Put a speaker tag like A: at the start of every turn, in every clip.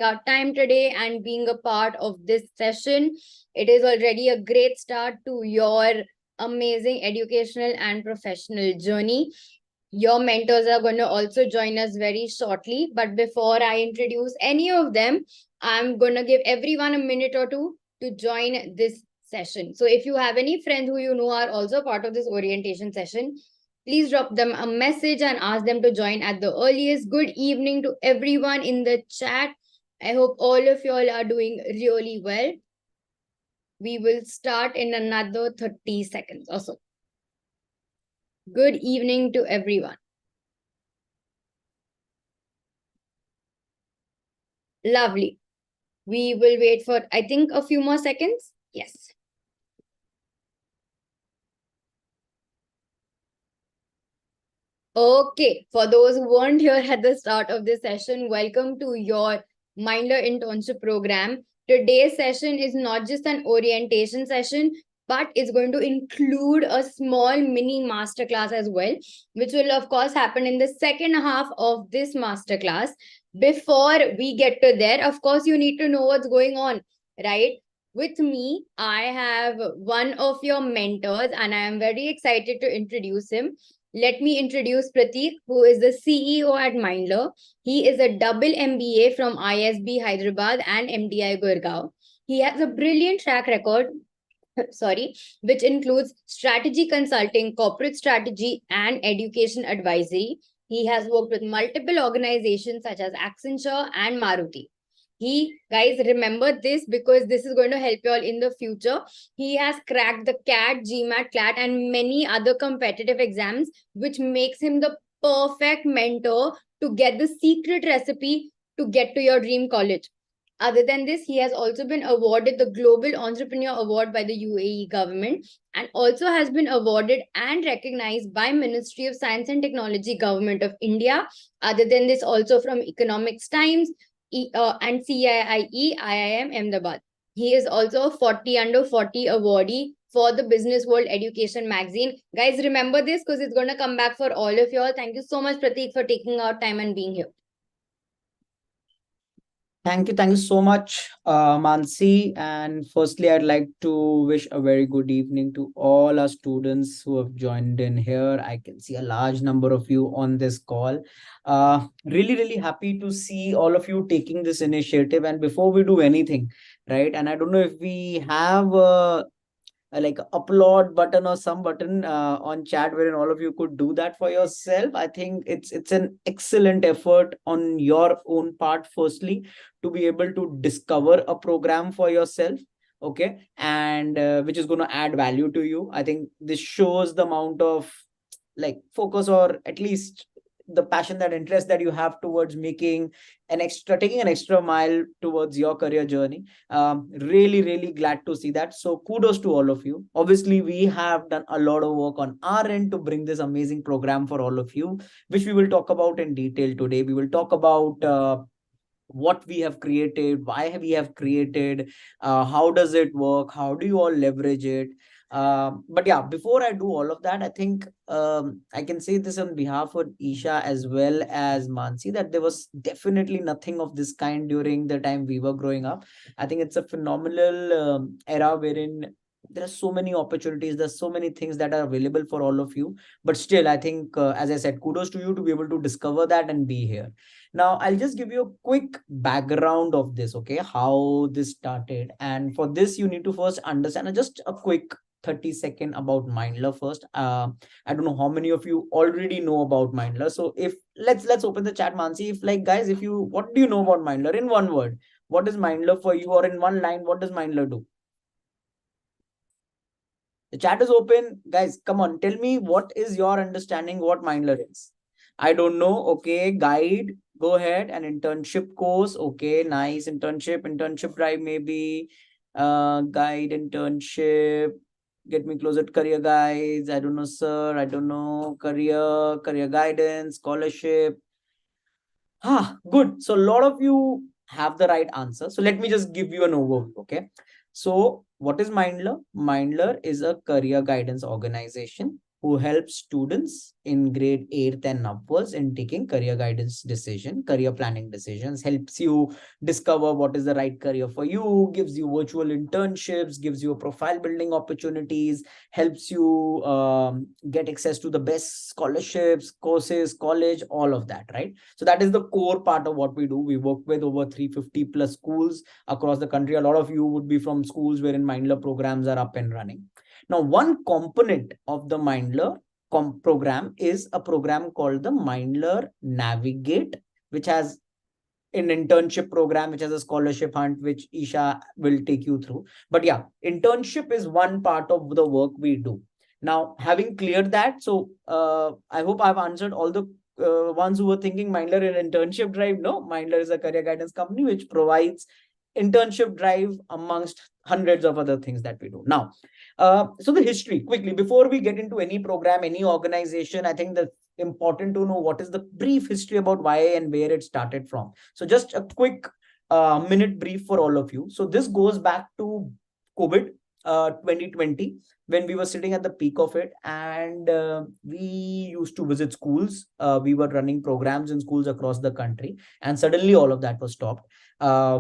A: out time today and being a part of this session. It is already a great start to your amazing educational and professional journey. Your mentors are going to also join us very shortly. But before I introduce any of them, I'm going to give everyone a minute or two to join this session. So if you have any friends who you know are also part of this orientation session, please drop them a message and ask them to join at the earliest. Good evening to everyone in the chat. I hope all of you all are doing really well. We will start in another 30 seconds or so. Good evening to everyone. Lovely. We will wait for, I think, a few more seconds. Yes. Okay. For those who weren't here at the start of this session, welcome to your Mindler internship program. Today's session is not just an orientation session, but it's going to include a small mini masterclass as well, which will of course happen in the second half of this masterclass. Before we get to there, of course, you need to know what's going on, right? With me, I have one of your mentors, and I am very excited to introduce him. Let me introduce Prateek, who is the CEO at Mindler. He is a double MBA from ISB Hyderabad and MDI Gurgaon. He has a brilliant track record, which includes strategy consulting, corporate strategy, and education advisory. He has worked with multiple organizations such as Accenture and Maruti. Guys, remember this because this is going to help you all in the future. He has cracked the CAT, GMAT, CLAT, and many other competitive exams, which makes him the perfect mentor to get the secret recipe to get to your dream college. Other than this, he has also been awarded the Global Entrepreneur Award by the UAE government and also has been awarded and recognized by Ministry of Science and Technology, Government of India. Other than this, also from Economics Times and CIIE, IIM Ahmedabad. He is also a 40 under 40 awardee for the Business World Education magazine. Guys, remember this because it's going to come back for all of you all. Thank you so much, Prateek, for taking out time and being here.
B: Thank you so much, Mansi. And firstly, I'd like to wish a very good evening to all our students who have joined in here. I can see a large number of you on this call. Really happy to see all of you taking this initiative. And before we do anything, right? And I don't know if we have like upload button or some button on chat wherein all of you could do that for yourself. I think it's an excellent effort on your own part, firstly, to be able to discover a program for yourself, okay, and which is going to add value to you. I think this shows the amount of like focus, or at least the passion, that interest that you have towards taking an extra mile towards your career journey. Really glad to see that. So kudos to all of you. Obviously, we have done a lot of work on our end to bring this amazing program for all of you, which we will talk about in detail today. We will talk about what we have created, why we have created, how does it work, how do you all leverage it. But yeah, before I do all of that, I think I can say this on behalf of Isha as well as Mansi, that there was definitely nothing of this kind during the time we were growing up. I think it's a phenomenal era wherein there are so many opportunities, there's so many things that are available for all of you. But still, I think, as I said, kudos to you to be able to discover that and be here. Now, I'll just give you a quick background of this, okay, how this started. And for this, you need to first understand just a quick 30-second about Mindler first. I don't know how many of you already know about Mindler. So if let's open the chat, Mansi. If like guys, what do you know about Mindler in one word? What is Mindler for you? Or in one line, what does Mindler do? The chat is open. Guys, come on, tell me what is your understanding what Mindler is. I don't know. Okay, guide. Go ahead. An internship course. Okay, nice. Internship drive maybe. Guide, internship. Get me closer to career guides. I don't know, sir. I don't know. Career guidance, scholarship. Good. So a lot of you have the right answer. So let me just give you an overview. Okay. So what is Mindler? Mindler is a career guidance organization. who helps students in grade 8th and upwards in taking career guidance decision, career planning decisions, helps you discover what is the right career for you, gives you virtual internships, gives you profile building opportunities, helps you get access to the best scholarships, courses, college, all of that, right? So that is the core part of what we do. We work with over 350 plus schools across the country. A lot of you would be from schools wherein Mindler programs are up and running. Now, one component of the Mindler program is a program called the Mindler Navigate, which has an internship program, which has a scholarship hunt, which Isha will take you through. But yeah, internship is one part of the work we do. Now, having cleared that, so I hope I've answered all the ones who were thinking Mindler an internship drive. No, Mindler is a career guidance company which provides internship drive amongst hundreds of other things that we do. Now, so the history quickly before we get into any program, any organization, I think that's important to know what is the brief history about why and where it started from. So just a quick minute brief for all of you. So this goes back to COVID 2020 when we were sitting at the peak of it, and we used to visit schools. We were running programs in schools across the country, and suddenly all of that was stopped.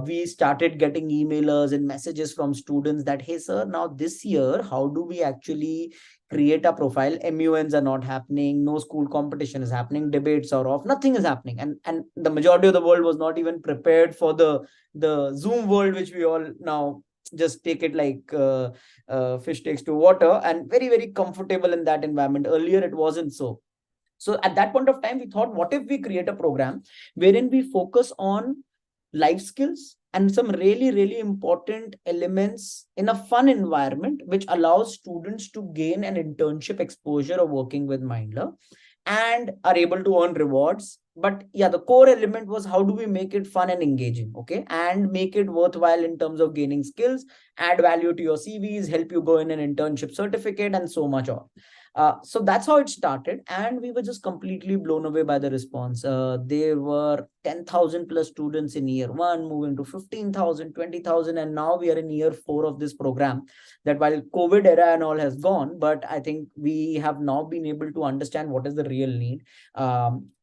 B: We started getting emailers and messages from students that, hey sir, now this year how do we actually create a profile? MUNs are not happening, no school competition is happening, debates are off, nothing is happening. And the majority of the world was not even prepared for the Zoom world, which we all now just take it like fish takes to water, and very, very comfortable in that environment. Earlier it wasn't so. So at that point of time, we thought, what if we create a program wherein we focus on life skills and some really, really important elements in a fun environment, which allows students to gain an internship exposure of working with Mindler and are able to earn rewards. But yeah, the core element was how do we make it fun and engaging, okay, and make it worthwhile in terms of gaining skills, add value to your CVs, help you go in an internship certificate, and so much more. So that's how it started, and we were just completely blown away by the response. There were 10,000 plus students in year one, moving to 15,000, 20,000, and now we are in year 4 of this program. That while COVID era and all has gone, but I think we have now been able to understand what is the real need,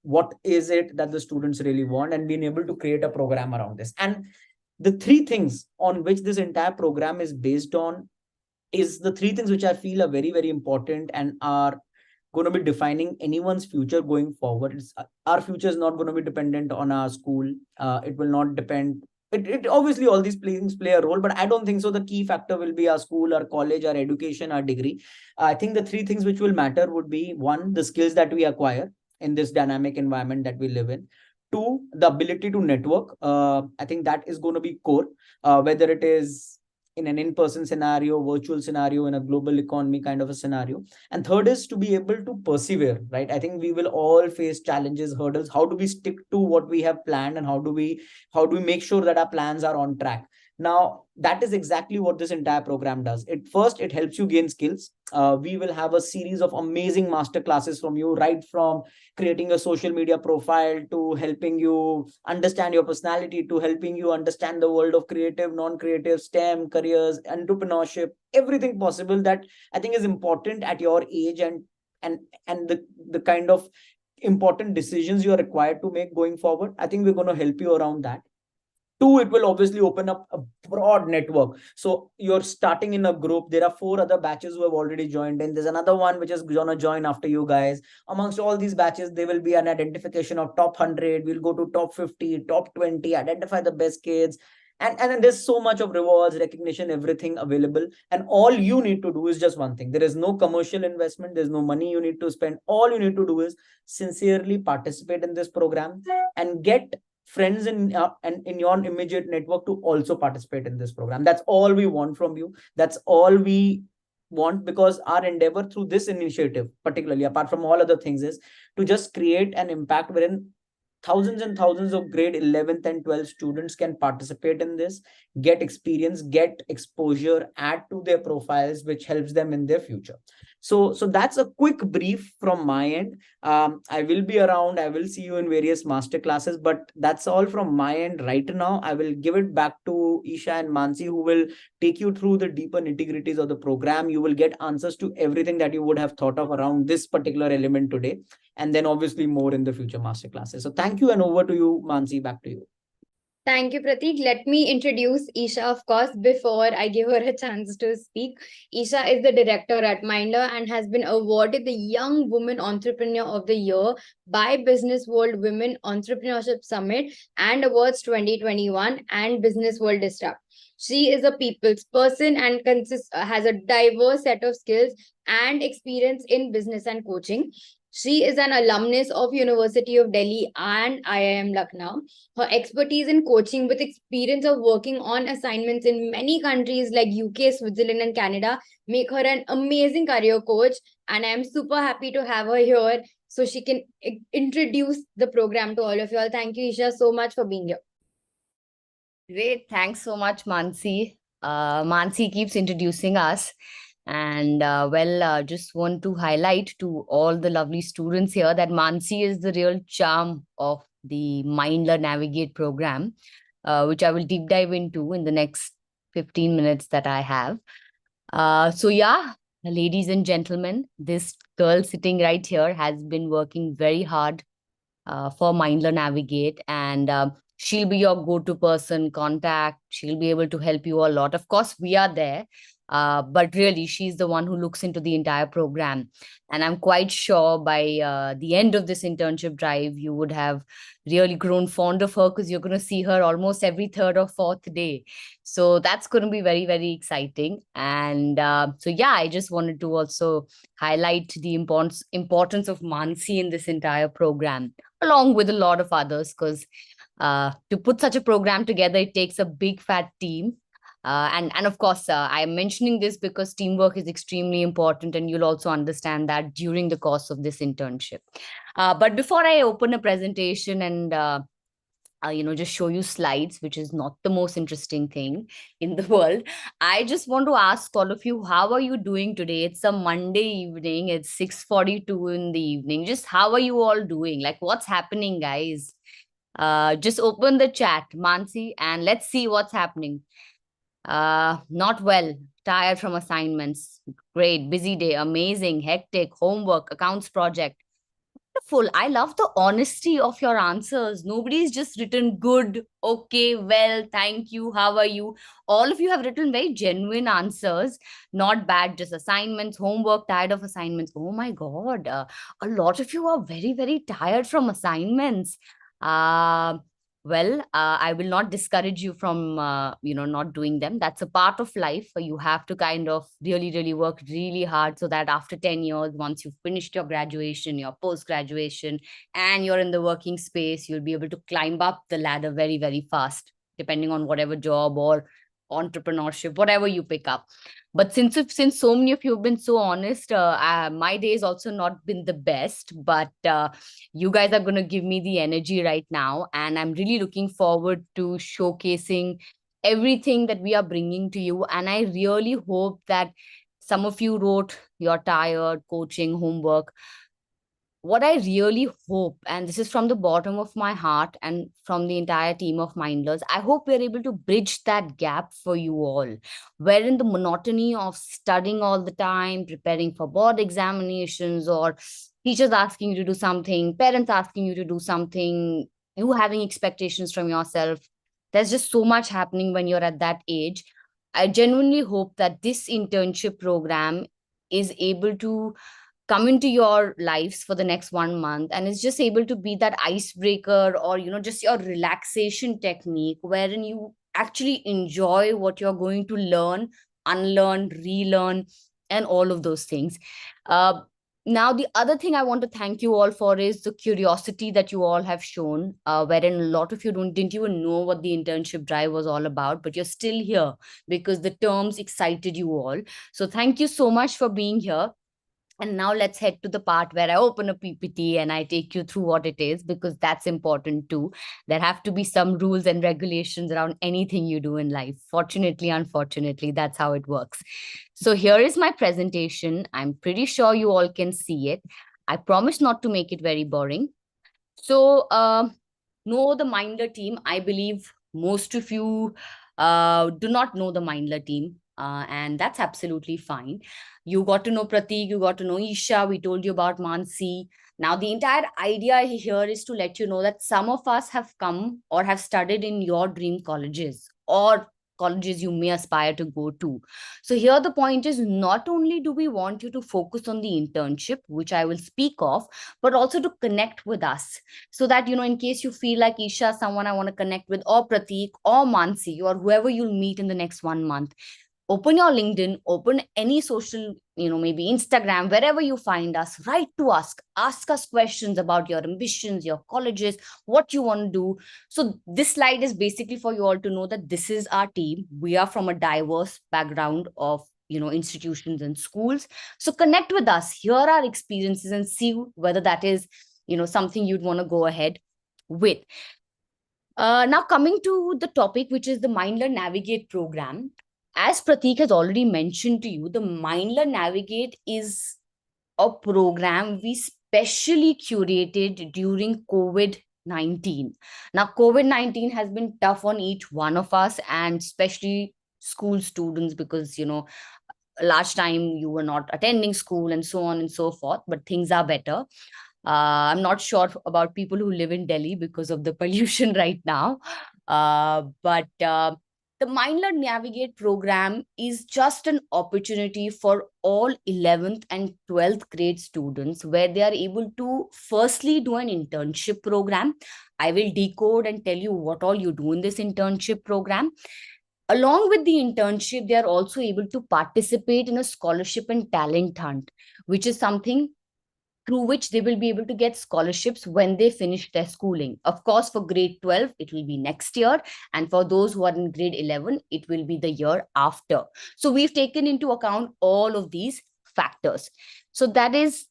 B: what is it that the students really want, and being able to create a program around this. And the three things on which this entire program is based on is the three things which I feel are very, very important and are going to be defining anyone's future going forward. Our future is not going to be dependent on our school. It will not depend. It obviously all these things play a role, but I don't think so. The key factor will be our school, our college, our education, our degree. I think the three things which will matter would be: one, the skills that we acquire in this dynamic environment that we live in; two, the ability to network. I think that is going to be core, whether it is in an in-person scenario, virtual scenario, in a global economy kind of a scenario. And third is to be able to persevere, right? I think we will all face challenges, hurdles. How do we stick to what we have planned, and how do we make sure that our plans are on track? Now, that is exactly what this entire program does. It helps you gain skills. We will have a series of amazing master classes from you, right from creating a social media profile to helping you understand your personality, to helping you understand the world of creative, non-creative, STEM careers, entrepreneurship, everything possible that I think is important at your age, and the kind of important decisions you are required to make going forward. I think we're going to help you around that. Two, it will obviously open up a broad network. So you're starting in a group. There are 4 other batches who have already joined in. There's another one which is going to join after you guys. Amongst all these batches, there will be an identification of top 100. We'll go to top 50, top 20, identify the best kids. And then there's so much of rewards, recognition, everything available. And all you need to do is just one thing. There is no commercial investment. There's no money you need to spend. All you need to do is sincerely participate in this program and get friends and in your immediate network to also participate in this program. That's all we want from you. That's all we want, because our endeavor through this initiative, particularly apart from all other things, is to just create an impact wherein thousands and thousands of grade 11th and 12th students can participate in this, get experience, get exposure, add to their profiles, which helps them in their future. So that's a quick brief from my end. I will be around. I will see you in various master classes, but that's all from my end right now. I will give it back to you Isha and Mansi, who will take you through the deeper nitty-gritties of the program. You will get answers to everything that you would have thought of around this particular element today, and then obviously more in the future master classes. So thank you, and over to you, Mansi, back to you.
A: Thank you, Prateek. Let me introduce Isha, of course, before I give her a chance to speak. Isha is the director at Minder and has been awarded the Young Woman Entrepreneur of the Year by Business World Women Entrepreneurship Summit and Awards 2021 and Business World Disrupt. She is a people's person and has a diverse set of skills and experience in business and coaching. She is an alumnus of University of Delhi and IIM Lucknow. Her expertise in coaching with experience of working on assignments in many countries like UK, Switzerland, and Canada make her an amazing career coach. And I am super happy to have her here so she can introduce the program to all of you all. Thank you, Isha, so much for being here.
C: Great. Thanks so much, Mansi. Mansi keeps introducing us. And just want to highlight to all the lovely students here that Mansi is the real charm of the Mindler Navigate program, which I will deep dive into in the next 15 minutes that I have. Ladies and gentlemen, this girl sitting right here has been working very hard for Mindler Navigate, and she'll be your go-to person, contact. She'll be able to help you a lot. Of course, we are there. But really, she's the one who looks into the entire program. And I'm quite sure by the end of this internship drive, you would have really grown fond of her because you're going to see her almost every third or fourth day. So that's going to be very, very exciting. And I just wanted to also highlight the importance of Mansi in this entire program, along with a lot of others, because to put such a program together, it takes a big fat team. And of course, I am mentioning this because teamwork is extremely important, and you'll also understand that during the course of this internship. But before I open a presentation and just show you slides, which is not the most interesting thing in the world, I just want to ask all of you, how are you doing today? It's a Monday evening. It's 6:42 in the evening. Just how are you all doing? Like, what's happening, guys? Just open the chat, Mansi, and let's see what's happening. Not well, tired from assignments. Great, busy day, amazing, hectic, homework, accounts project. Wonderful. I love the honesty of your answers. Nobody's just written good, okay, well, thank you, how are you? All of you have written very genuine answers, not bad, just assignments, homework, tired of assignments. Oh my God, a lot of you are very, very tired from assignments. I will not discourage you from, not doing them. That's a part of life. You have to kind of really, really work really hard so that after 10 years, once you've finished your graduation, your post-graduation, and you're in the working space, you'll be able to climb up the ladder very, very fast, depending on whatever job or entrepreneurship, whatever you pick up. But since so many of you have been so honest, my day has also not been the best, but you guys are going to give me the energy right now. And I'm really looking forward to showcasing everything that we are bringing to you. And I really hope that some of you wrote your tired coaching homework. What I really hope, and this is from the bottom of my heart and from the entire team of Mindlers, I hope we're able to bridge that gap for you all, wherein the monotony of studying all the time, preparing for board examinations, or teachers asking you to do something, parents asking you to do something, you having expectations from yourself. There's just so much happening when you're at that age. I genuinely hope that this internship program is able to come into your lives for the next 1 month and is just able to be that icebreaker or just your relaxation technique wherein you actually enjoy what you're going to learn, unlearn, relearn, and all of those things. Now, the other thing I want to thank you all for is the curiosity that you all have shown, wherein a lot of you didn't even know what the internship drive was all about, but you're still here because the terms excited you all. So thank you so much for being here. And now let's head to the part where I open a PPT and I take you through what it is, because that's important too. There have to be some rules and regulations around anything you do in life. Fortunately, unfortunately, that's how it works. So here is my presentation. I'm pretty sure you all can see it. I promise not to make it very boring. So know the Minder team. I believe most of you do not know the Mindler team. And that's absolutely fine. You got to know Prateek, you got to know Isha, we told you about Mansi. Now, the entire idea here is to let you know that some of us have come or have studied in your dream colleges or colleges you may aspire to go to. So here the point is, not only do we want you to focus on the internship, which I will speak of, but also to connect with us, so that, in case you feel like Isha, someone I want to connect with, or Prateek or Mansi or whoever you'll meet in the next 1 month, open your LinkedIn, open any social, maybe Instagram, wherever you find us, write to us, ask us questions about your ambitions, your colleges, what you want to do. So this slide is basically for you all to know that this is our team. We are from a diverse background of, institutions and schools. So connect with us, hear our experiences and see whether that is, something you'd want to go ahead with. Now coming to the topic, which is the Mindler Navigate program. As Prateek has already mentioned to you, the Mindler Navigate is a program we specially curated during COVID-19. Now, COVID-19 has been tough on each one of us, and especially school students, because, a large time you were not attending school and so on and so forth, but things are better. I'm not sure about people who live in Delhi because of the pollution right now. But the Mindler Navigate program is just an opportunity for all 11th and 12th grade students, where they are able to firstly do an internship program. I will decode and tell you what all you do in this internship program. Along with the internship, they are also able to participate in a scholarship and talent hunt, which is something through which they will be able to get scholarships when they finish their schooling. Of course, for grade 12, it will be next year. And for those who are in grade 11, it will be the year after. So we've taken into account all of these factors. So that is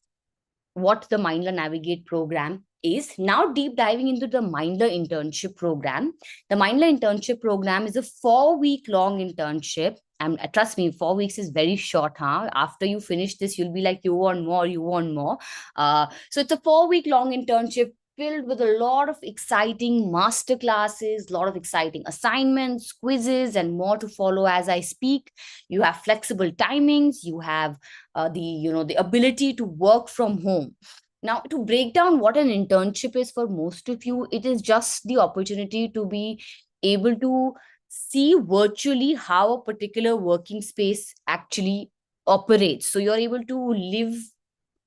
C: what the Mindler Navigate program is. Now deep diving into the Mindler internship program. The Mindler internship program is a 4-week long internship. And trust me, 4 weeks is very short, huh? After you finish this, you'll be like, you want more, you want more. So it's a 4-week long internship filled with a lot of exciting master classes, a lot of exciting assignments, quizzes, and more to follow as I speak. You have flexible timings. You have the ability to work from home. Now, to break down what an internship is for most of you, it is just the opportunity to be able to see virtually how a particular working space actually operates. So you're able to live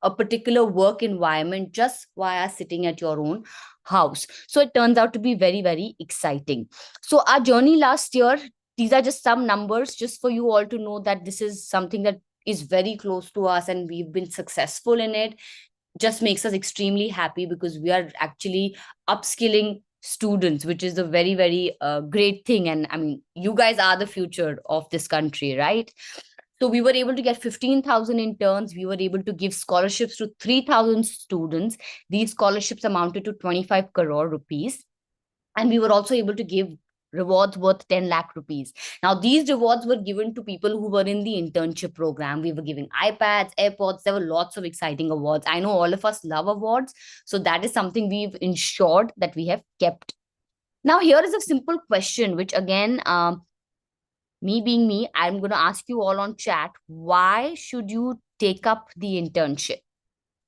C: a particular work environment just via sitting at your own house. So it turns out to be very, very exciting. So our journey last year, these are just some numbers just for you all to know that this is something that is very close to us and we've been successful in it. Just makes us extremely happy because we are actually upskilling students, which is a very, very great thing. And I mean, you guys are the future of this country, right? So we were able to get 15,000 interns. We were able to give scholarships to 3,000 students. These scholarships amounted to 25 crore rupees. And we were also able to give rewards worth 10 lakh rupees. Now, these rewards were given to people who were in the internship program. We were giving iPads, AirPods. There were lots of exciting awards. I know all of us love awards. So that is something we've ensured that we have kept. Now, here is a simple question, which again, me being me, I'm going to ask you all on chat, why should you take up the internship?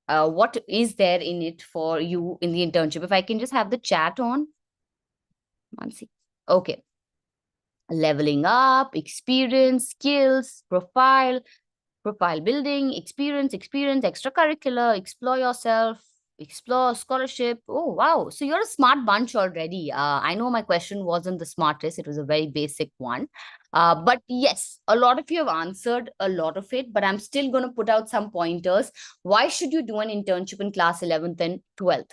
C: What is there in it for you in the internship? If I can just have the chat on. Mansi. Okay. Leveling up, experience, skills, profile building, experience, extracurricular, explore yourself, explore scholarship. Oh, wow. So you're a smart bunch already. I know my question wasn't the smartest. It was a very basic one. But yes, a lot of you have answered a lot of it, but I'm still going to put out some pointers. Why should you do an internship in class 11th and 12th?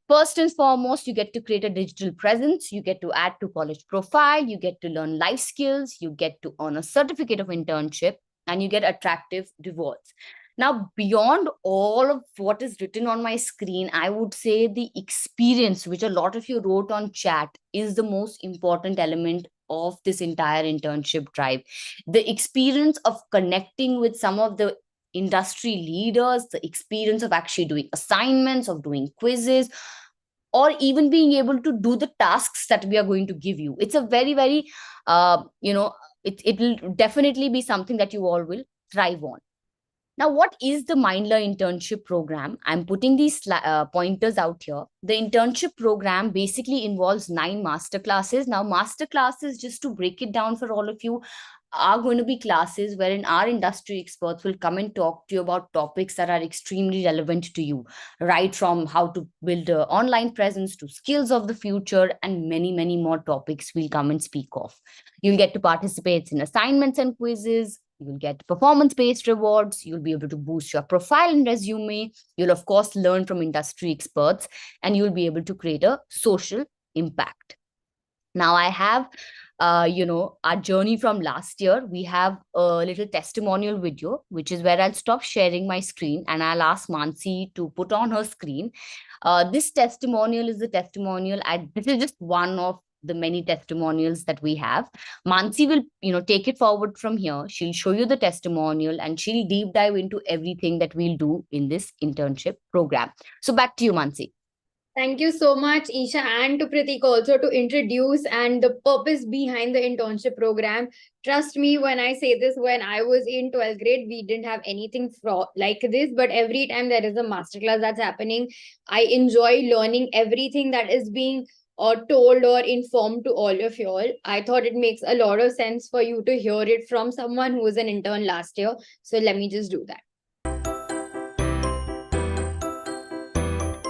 C: First and foremost, you get to create a digital presence. You get to add to college profile. You get to learn life skills. You get to earn a certificate of internship, and you get attractive rewards. Now, beyond all of what is written on my screen, I would say the experience, which a lot of you wrote on chat, is the most important element of this entire internship drive. The experience of connecting with some of the industry leaders, the experience of actually doing assignments, of doing quizzes, or even being able to do the tasks that we are going to give you. It's a very, very it will definitely be something that you all will thrive on. Now, what is the Mindler internship program? I'm putting these pointers out here. The internship program basically involves 9 master classes. Now, master classes, just to break it down for all of you, are going to be classes wherein our industry experts will come and talk to you about topics that are extremely relevant to you, right from how to build an online presence to skills of the future, and many, many more topics we'll come and speak of. You'll get to participate in assignments and quizzes. You'll get performance-based rewards. You'll be able to boost your profile and resume. You'll, of course, learn from industry experts, and you'll be able to create a social impact. Now, I have, our journey from last year. We have a little testimonial video, which is where I'll stop sharing my screen and I'll ask Mansi to put on her screen. This testimonial is the testimonial. This is just one of the many testimonials that we have. Mansi will, take it forward from here. She'll show you the testimonial and she'll deep dive into everything that we'll do in this internship program. So back to you, Mansi.
A: Thank you so much, Isha, and to Pratik also to introduce and the purpose behind the internship program. Trust me when I say this, when I was in 12th grade, we didn't have anything like this, but every time there is a masterclass that's happening, I enjoy learning everything that is being told or informed to all of you all. I thought it makes a lot of sense for you to hear it from someone who was an intern last year. So let me just do that.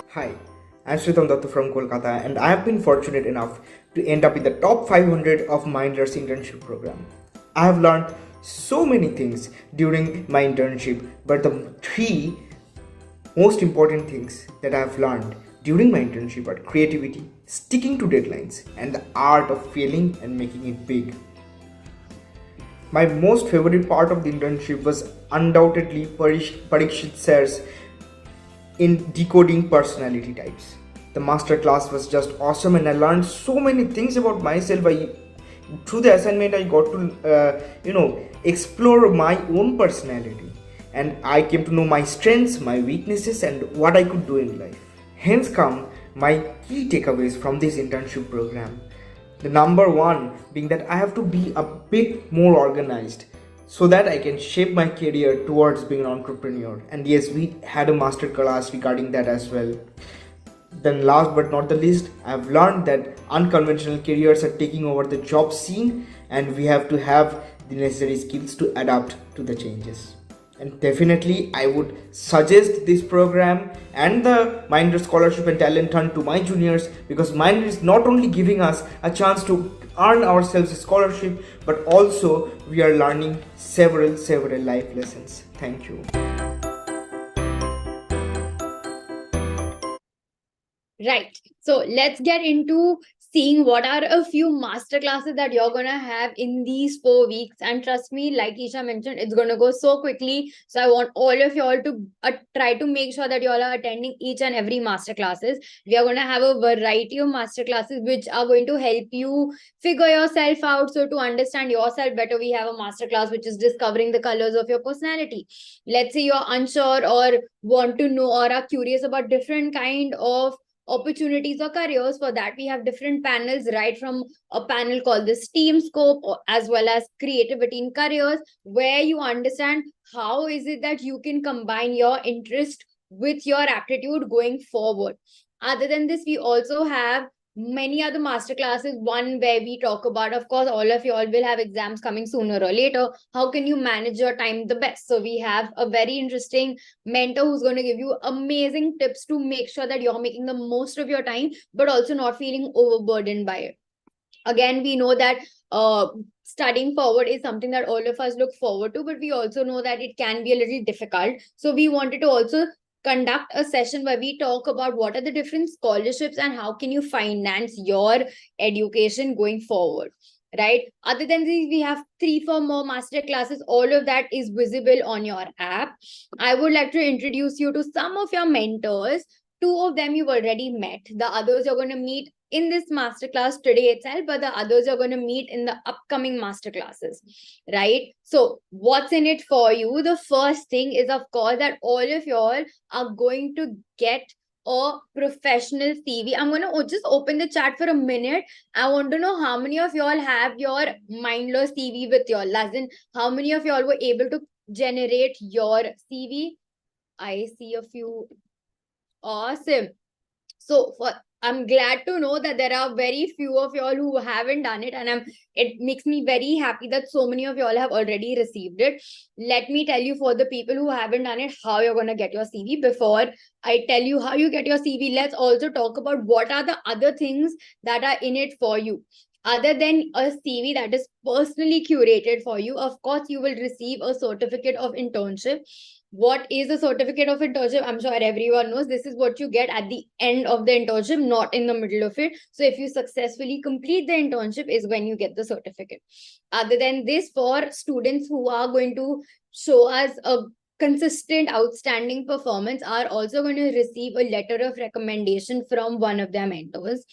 D: Hi, I'm Sritam Dattu from Kolkata, and I have been fortunate enough to end up in the top 500 of Mindler's internship program. I have learned so many things during my internship, but the 3 most important things that I have learned during my internship are creativity, sticking to deadlines, and the art of failing and making it big. My most favorite part of the internship was undoubtedly Parikshit sir's in decoding personality types. The masterclass was just awesome and I learned so many things about myself. Through the assignment I got to explore my own personality, and I came to know my strengths, my weaknesses, and what I could do in life. Hence come my key takeaways from this internship program. The number 1 being that I have to be a bit more organized so that I can shape my career towards being an entrepreneur. And yes, we had a master class regarding that as well. Then last but not the least, I've learned that unconventional careers are taking over the job scene and we have to have the necessary skills to adapt to the changes. And definitely I would suggest this program and the Mindler Scholarship and Talent Hunt to my juniors, because Mindler is not only giving us a chance to earn ourselves a scholarship, but also we are learning several life lessons. Thank you.
A: Right. So let's get into seeing what are a few master classes that you're going to have in these 4 weeks. And trust me, like Isha mentioned, it's going to go so quickly. So I want all of y'all to try to make sure that y'all are attending each and every master classes. We are going to have a variety of master classes which are going to help you figure yourself out. So to understand yourself better, we have a master class which is discovering the colors of your personality. Let's say you're unsure or want to know or are curious about different kind of opportunities or careers. For that we have different panels, right from a panel called the STEAM scope, as well as creativity in careers, where you understand how is it that you can combine your interest with your aptitude going forward. Other than this, we also have many other master classes. One where we talk about, of course, all of you all will have exams coming sooner or later. How can you manage your time the best? So we have a very interesting mentor who's going to give you amazing tips to make sure that you're making the most of your time, but also not feeling overburdened by it. Again, we know that studying forward is something that all of us look forward to, but we also know that it can be a little difficult. So we wanted to also conduct a session where we talk about what are the different scholarships and how can you finance your education going forward, right? Other than these, we have 3-4 more master classes. All of that is visible on your app. I would like to introduce you to some of your mentors. 2 of them you've already met. The others you're going to meet in this masterclass today itself, but the others are going to meet in the upcoming masterclasses, right? So what's in it for you? The first thing is, of course, that all of y'all are going to get a professional CV? I'm going to just open the chat for a minute. I want to know how many of y'all have your Mindler CV with y'all. As in, how many of y'all were able to generate your CV? I see a few. Awesome. So I'm glad to know that there are very few of y'all who haven't done it, and it makes me very happy that so many of y'all have already received it. Let me tell you, for the people who haven't done it, how you're going to get your CV. Before I tell you how you get your CV, let's also talk about what are the other things that are in it for you. Other than a CV that is personally curated for you, of course, you will receive a certificate of internship. What is a certificate of internship? I'm sure everyone knows this is what you get at the end of the internship, not in the middle of it. So if you successfully complete the internship is when you get the certificate. Other than this, for students who are going to show us a consistent outstanding performance, are also going to receive a letter of recommendation from one of their mentors.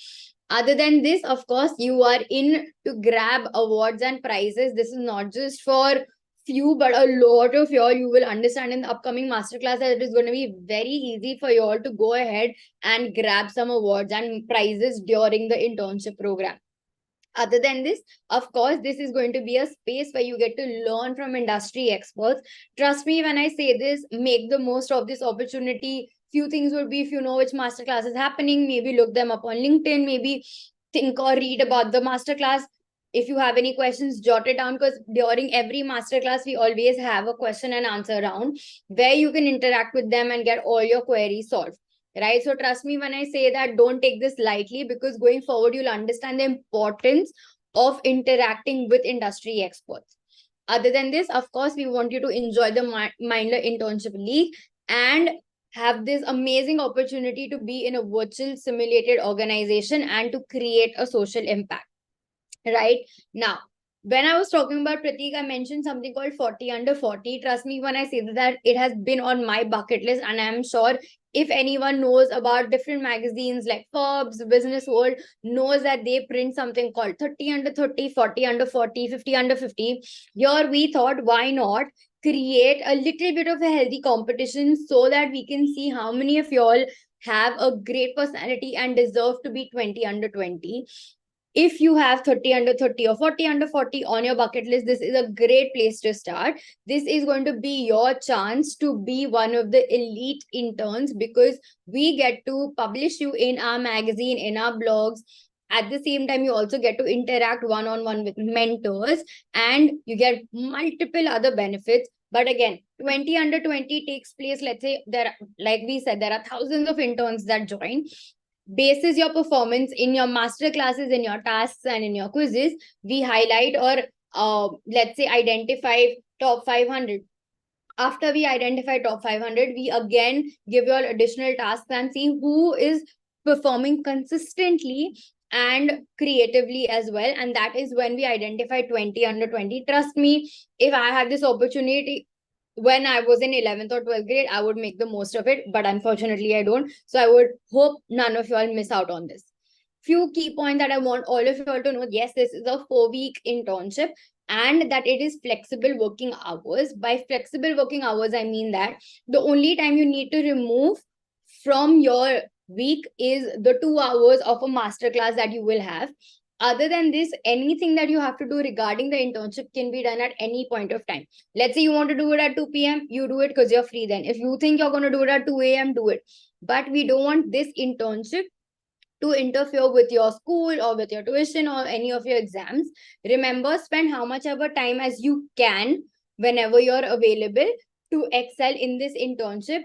A: Other than this, of course, you are in to grab awards and prizes. This is not just for few, but a lot of y'all, you will understand in the upcoming masterclass that it is going to be very easy for y'all to go ahead and grab some awards and prizes during the internship program. Other than this, of course, this is going to be a space where you get to learn from industry experts. Trust me when I say this, make the most of this opportunity. Few things would be, if you know which masterclass is happening, maybe look them up on LinkedIn, maybe think or read about the masterclass. If you have any questions, jot it down, because during every masterclass, we always have a question and answer round where you can interact with them and get all your queries solved. Right? So trust me when I say that, don't take this lightly, because going forward, you'll understand the importance of interacting with industry experts. Other than this, of course, we want you to enjoy the Mindler Internship League and have this amazing opportunity to be in a virtual simulated organization and to create a social impact. Right now, when I was talking about Prateek, I mentioned something called 40 under 40. Trust me when I say that it has been on my bucket list, and I'm sure if anyone knows about different magazines like Forbes, Business World, knows that they print something called 30 under 30, 40 under 40, 50 under 50. Here we thought, why not create a little bit of a healthy competition so that we can see how many of y'all have a great personality and deserve to be 20 under 20. If you have 30 under 30 or 40 under 40 on your bucket list, this is a great place to start. This is going to be your chance to be one of the elite interns, because we get to publish you in our magazine, in our blogs. At the same time, you also get to interact one-on-one with mentors, and you get multiple other benefits. But again, 20 under 20 takes place, let's say like we said, there are thousands of interns that join. Bases your performance in your master classes, in your tasks, and in your quizzes, we highlight or let's say identify top 500. After we identify top 500, we again give you all additional tasks and see who is performing consistently and creatively as well. And that is when we identify 20 under 20. Trust me, if I had this opportunity when I was in 11th or 12th grade, I would make the most of it, but unfortunately I don't. So I would hope none of y'all miss out on this. Few key points that I want all of y'all to know. Yes, this is a 4-week internship, and that it is flexible working hours. By flexible working hours, I mean that the only time you need to remove from your week is the 2 hours of a masterclass that you will have. Other than this, anything that you have to do regarding the internship can be done at any point of time. Let's say you want to do it at 2 p.m., you do it because you're free then. If you think you're going to do it at 2 a.m., do it. But we don't want this internship to interfere with your school or with your tuition or any of your exams. Remember, spend how much ever time as you can whenever you're available to excel in this internship.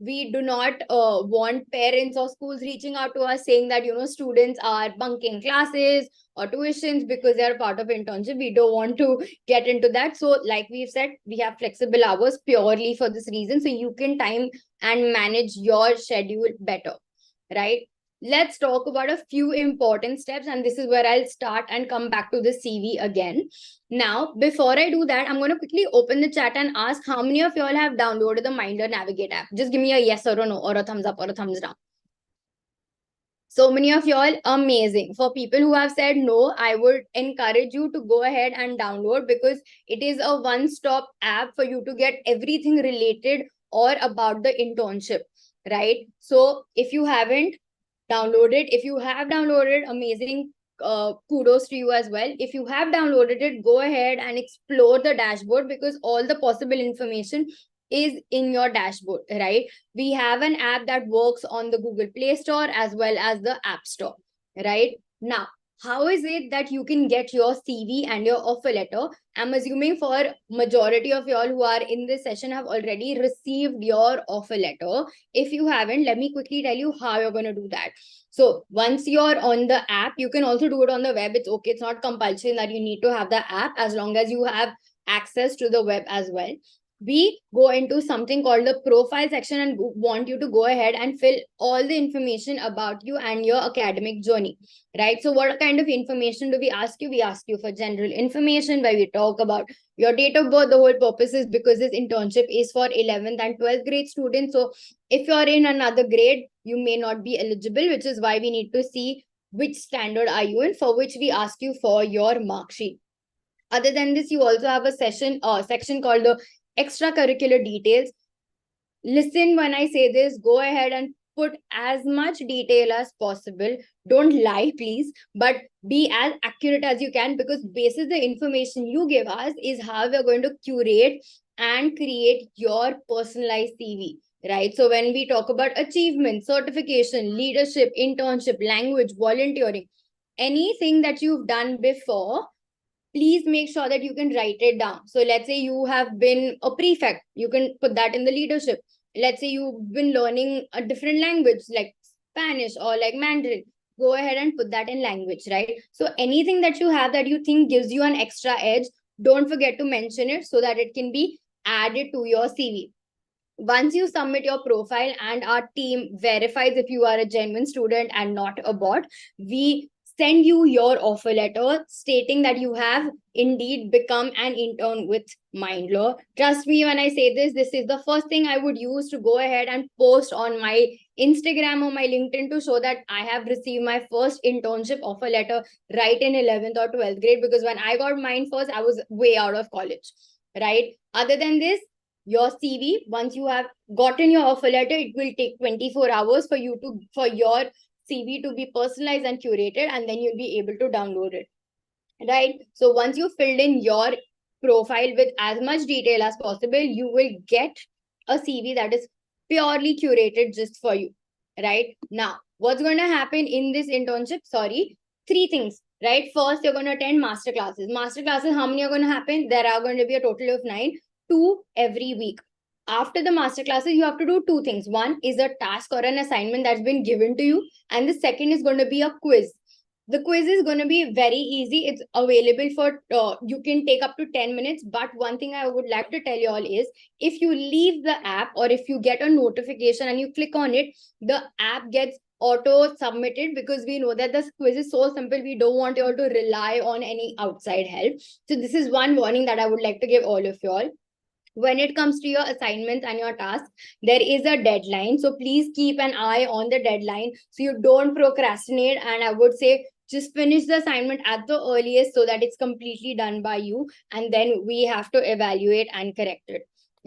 A: We do not want parents or schools reaching out to us saying that, students are bunking classes or tuitions because they are part of internship. We don't want to get into that. So like we've said, we have flexible hours purely for this reason. So you can time and manage your schedule better, right? Let's talk about a few important steps, and this is where I'll start and come back to the CV again. Now, before I do that, I'm going to quickly open the chat and ask how many of y'all have downloaded the Mindler Navigate app. Just give me a yes or a no, or a thumbs up or a thumbs down. So many of y'all, amazing. For people who have said no, I would encourage you to go ahead and download, because it is a one-stop app for you to get everything related or about the internship. right? So if you haven't downloaded, if you have downloaded, amazing, kudos to you as well. If you have downloaded it, go ahead and explore the dashboard, because all the possible information is in your dashboard, right? We have an app that works on the Google Play Store as well as the App Store, right? Now, how is it that you can get your CV and your offer letter? I'm assuming for majority of y'all who are in this session have already received your offer letter. If you haven't, let me quickly tell you how you're going to do that. So once you're on the app, you can also do it on the web. It's okay. It's not compulsory that you need to have the app, as long as you have access to the web as well. We go into something called the profile section and want you to go ahead and fill all the information about you and your academic journey, right? So what kind of information do we ask you? We ask you for general information, where we talk about your date of birth. The whole purpose is because this internship is for 11th and 12th grade students. So if you're in another grade, you may not be eligible, which is why we need to see which standard are you in, for which we ask you for your mark sheet. Other than this, you also have a section called the extracurricular details. Listen when I say this, go ahead and put as much detail as possible. Don't lie, please, but be as accurate as you can, because basis the information you give us is how we're going to curate and create your personalized CV, right? So when we talk about achievement, certification, leadership, internship, language, volunteering, anything that you've done before, please make sure that you can write it down. So let's say you have been a prefect, you can put that in the leadership. Let's say you've been learning a different language like Spanish or like Mandarin, go ahead and put that in language, right? So anything that you have that you think gives you an extra edge, don't forget to mention it so that it can be added to your CV. Once you submit your profile and our team verifies if you are a genuine student and not a bot, we send you your offer letter stating that you have indeed become an intern with Mindler. Trust me when I say this, this is the first thing I would use to go ahead and post on my Instagram or my LinkedIn to show that I have received my first internship offer letter right in 11th or 12th grade, because when I got mine first, I was way out of college, right? Other than this, your CV, once you have gotten your offer letter, it will take 24 hours for your CV to be personalized and curated, and then you'll be able to download it, right? So once you filled in your profile with as much detail as possible, you will get a CV that is purely curated just for you, right? Now, what's going to happen in this internship? Sorry, three things, right? First, you're going to attend master classes. Master classes, how many are going to happen? There are going to be a total of 9, 2 every week. After the master classes, you have to do two things. One is a task or an assignment that's been given to you, and the second is going to be a quiz. The quiz is going to be very easy. It's available for, you can take up to 10 minutes. But one thing I would like to tell you all is, if you leave the app or if you get a notification and you click on it, the app gets auto submitted, because we know that the quiz is so simple. We don't want you all to rely on any outside help. So this is one warning that I would like to give all of you all. When it comes to your assignments and your tasks, there is a deadline. So please keep an eye on the deadline so you don't procrastinate. And I would say just finish the assignment at the earliest so that it's completely done by you. And then we have to evaluate and correct it,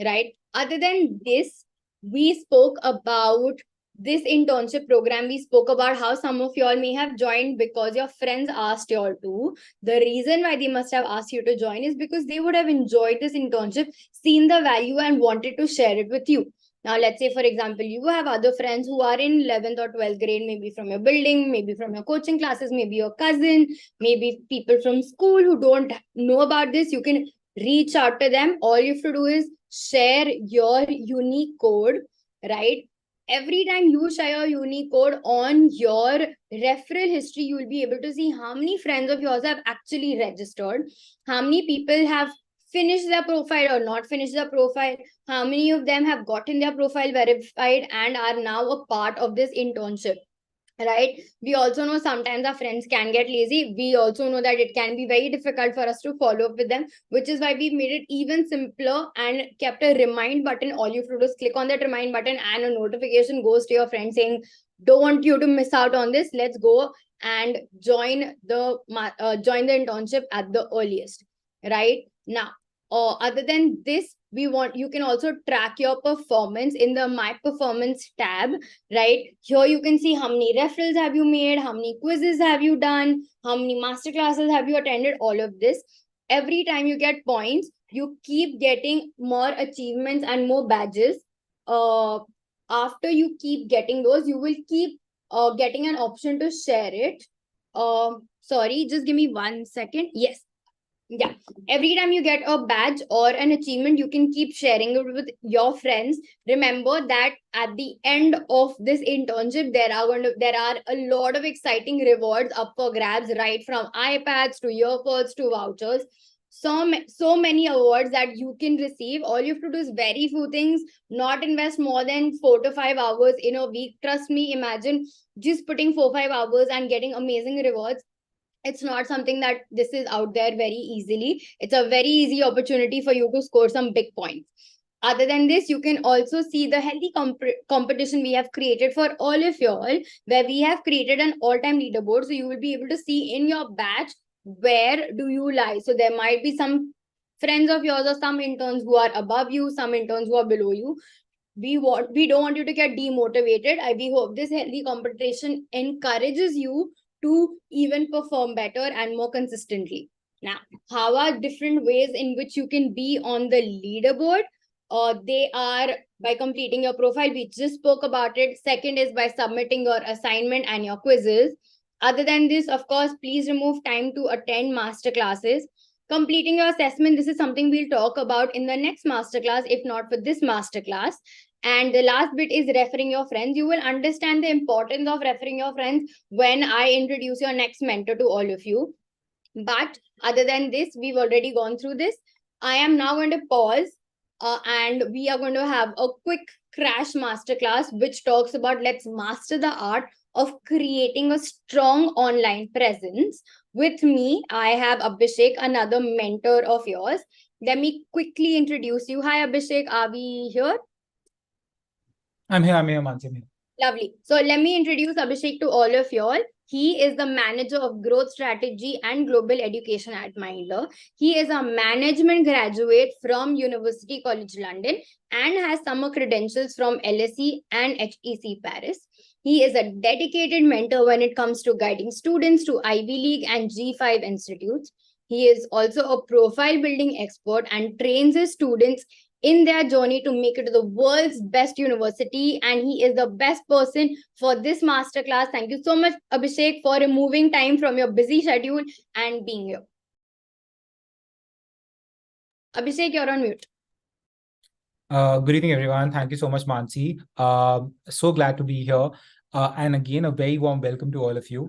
A: right? Other than this, we spoke about this internship program. We spoke about how some of y'all may have joined because your friends asked y'all to. The reason why they must have asked you to join is because they would have enjoyed this internship, seen the value, and wanted to share it with you. Now, let's say, for example, you have other friends who are in 11th or 12th grade, maybe from your building, maybe from your coaching classes, maybe your cousin, maybe people from school who don't know about this. You can reach out to them. All you have to do is share your unique code, right? Every time you share your unique code on your referral history, you will be able to see how many friends of yours have actually registered, how many people have finished their profile or not finished their profile, how many of them have gotten their profile verified and are now a part of this internship, right? We also know sometimes our friends can get lazy. We also know that it can be very difficult for us to follow up with them, which is why we've made it even simpler and kept a remind button. All you have to do is click on that remind button and a notification goes to your friend saying, don't want you to miss out on this. Let's go and join the internship at the earliest, right? Now, other than this, you can also track your performance in the My Performance tab, right? Here you can see how many referrals have you made, how many quizzes have you done, how many masterclasses have you attended, all of this. Every time you get points, you keep getting more achievements and more badges. After you keep getting those, you will keep getting an option to share it. Sorry, just give me 1 second. Yes. Yeah, every time you get a badge or an achievement, you can keep sharing it with your friends. Remember that at the end of this internship, there are a lot of exciting rewards up for grabs, right from iPads to earpods to vouchers. So many awards that you can receive. All you have to do is very few things, not invest more than 4 to 5 hours in a week. Trust me, imagine just putting 4-5 hours and getting amazing rewards. It's not something that this is out there very easily. It's a very easy opportunity for you to score some big points. Other than this, you can also see the healthy competition we have created for all of y'all, where we have created an all-time leaderboard. So you will be able to see in your batch, where do you lie? So there might be some friends of yours or some interns who are above you, some interns who are below you. We don't want you to get demotivated. We hope this healthy competition encourages you to even perform better and more consistently. Now, how are different ways in which you can be on the leaderboard? They are by completing your profile. We just spoke about it. Second is by submitting your assignment and your quizzes. Other than this, of course, please remove time to attend master classes. Completing your assessment, this is something we'll talk about in the next masterclass, if not for this masterclass. And the last bit is referring your friends. You will understand the importance of referring your friends when I introduce your next mentor to all of you. But other than this, we've already gone through this. I am now going to pause and we are going to have a quick crash masterclass, which talks about let's master the art of creating a strong online presence. With me, I have Abhishek, another mentor of yours. Let me quickly introduce you. Hi, Abhishek. Are we here?
E: I'm here, Mansi.
A: Lovely. So let me introduce Abhishek to all of y'all. He is the manager of growth strategy and global education at Mindler. He is a management graduate from University College London and has summer credentials from LSE and HEC Paris. He is a dedicated mentor when it comes to guiding students to Ivy League and G5 institutes. He is also a profile building expert and trains his students in their journey to make it to the world's best university. And he is the best person for this masterclass. Thank you so much, Abhishek, for removing time from your busy schedule and being here. Abhishek, you're on mute.
E: Good evening, everyone. Thank you so much, Mansi. So glad to be here. And again, a very warm welcome to all of you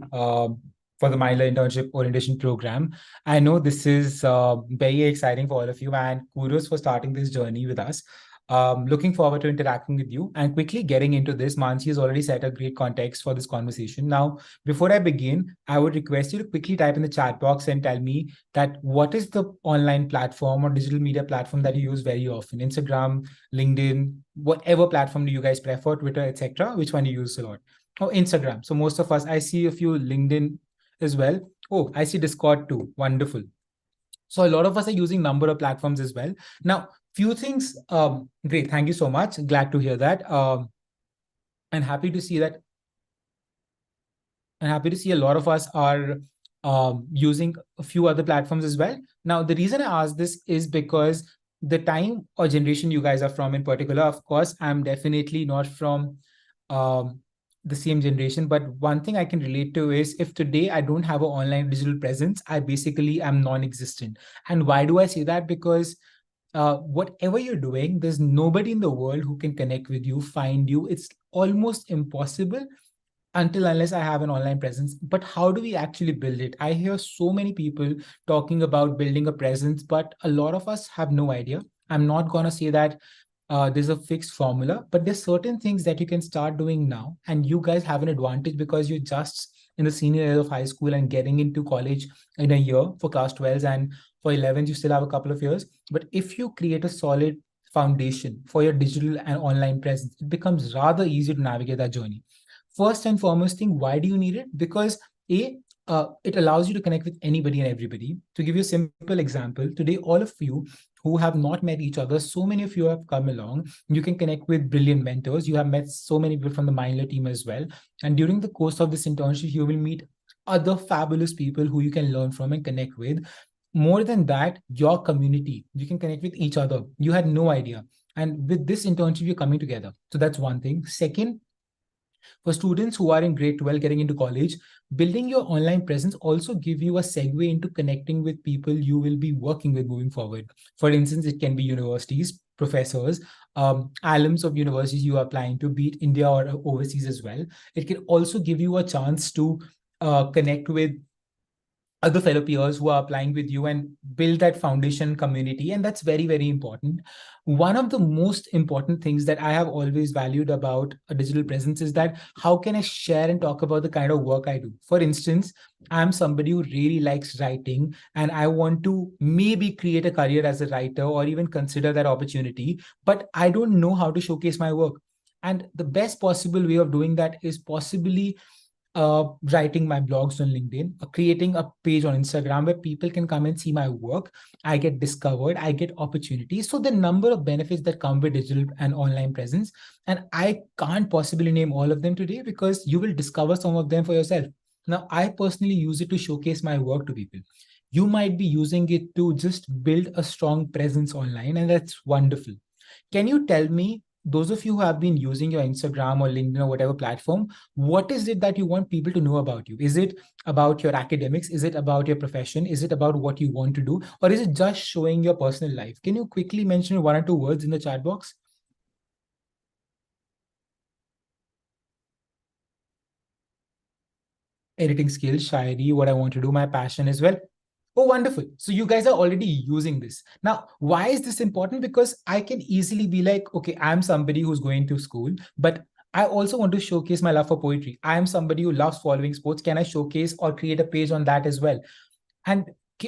E: for the Mindler Internship Orientation Program. I know this is very exciting for all of you, and kudos for starting this journey with us. Looking forward to interacting with you and quickly getting into this. Mansi has already set a great context for this conversation. Now, before I begin, I would request you to quickly type in the chat box and tell me that what is the online platform or digital media platform that you use very often? Instagram, LinkedIn, whatever platform do you guys prefer, Twitter, etc. Which one you use a lot? Oh, Instagram. So most of us, I see a few LinkedIn as well. Oh, I see Discord too. Wonderful. So a lot of us are using number of platforms as well. Now, few things. Great. Thank you so much. Glad to hear that. And happy to see that. And happy to see a lot of us are using a few other platforms as well. Now, the reason I ask this is because the time or generation you guys are from in particular, of course, I'm definitely not from the same generation, but one thing I can relate to is if today I don't have an online digital presence, I basically am non-existent. And why do I say that? Because whatever you're doing, there's nobody in the world who can connect with you, find you. It's almost impossible unless I have an online presence. But how do we actually build it? I hear so many people talking about building a presence, but a lot of us have no idea. I'm not going to say that there's a fixed formula, but there's certain things that you can start doing now. And you guys have an advantage because you're just in the senior year of high school and getting into college in a year for class 12s, and for 11s, you still have a couple of years. But if you create a solid foundation for your digital and online presence, it becomes rather easy to navigate that journey. First and foremost thing, why do you need it? Because it allows you to connect with anybody and everybody. To give you a simple example, today, all of you who have not met each other. So many of you have come along. You can connect with brilliant mentors. You have met so many people from the Mindler team as well. And during the course of this internship, you will meet other fabulous people who you can learn from and connect with. More than that, your community, you can connect with each other. You had no idea. And with this internship, you're coming together. So that's one thing. Second, for students who are in grade 12 getting into college, building your online presence also give you a segue into connecting with people you will be working with moving forward. For instance, it can be universities, professors, alums of universities you are applying to, be it India or overseas as well. It can also give you a chance to connect with other fellow peers who are applying with you and build that foundation community. And that's very, very important. One of the most important things that I have always valued about a digital presence is that how can I share and talk about the kind of work I do? For instance, I'm somebody who really likes writing and I want to maybe create a career as a writer or even consider that opportunity, but I don't know how to showcase my work. And the best possible way of doing that is possibly writing my blogs on LinkedIn, creating a page on Instagram where people can come and see my work. I get discovered, I get opportunities. So the number of benefits that come with digital and online presence, and I can't possibly name all of them today because you will discover some of them for yourself. Now, I personally use it to showcase my work to people. You might be using it to just build a strong presence online, and that's wonderful. Can you tell me, those of you who have been using your Instagram or LinkedIn or whatever platform, what is it that you want people to know about you? Is it about your academics? Is it about your profession? Is it about what you want to do? Or is it just showing your personal life? Can you quickly mention one or two words in the chat box? Editing skills, Shairi, what I want to do, my passion as well. Oh, wonderful. So you guys are already using this. Now, why is this important? Because I can easily be like, okay, I'm somebody who's going to school, but I also want to showcase my love for poetry. I am somebody who loves following sports. Can I showcase or create a page on that as well? And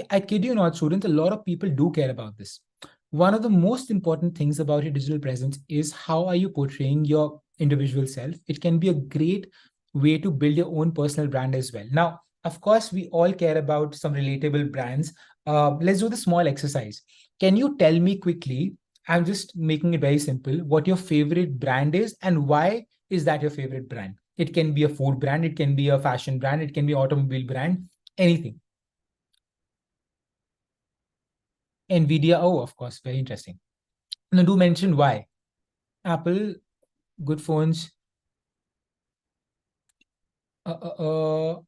E: I kid you not, students, a lot of people do care about this. One of the most important things about your digital presence is how are you portraying your individual self? It can be a great way to build your own personal brand as well. Now, of course, we all care about some relatable brands. Let's do the small exercise. Can you tell me quickly, I'm just making it very simple, what your favorite brand is and why is that your favorite brand? It can be a food brand, it can be a fashion brand, it can be an automobile brand, anything. NVIDIA, oh, of course, very interesting. Now, do mention why. Apple, good phones. Oh,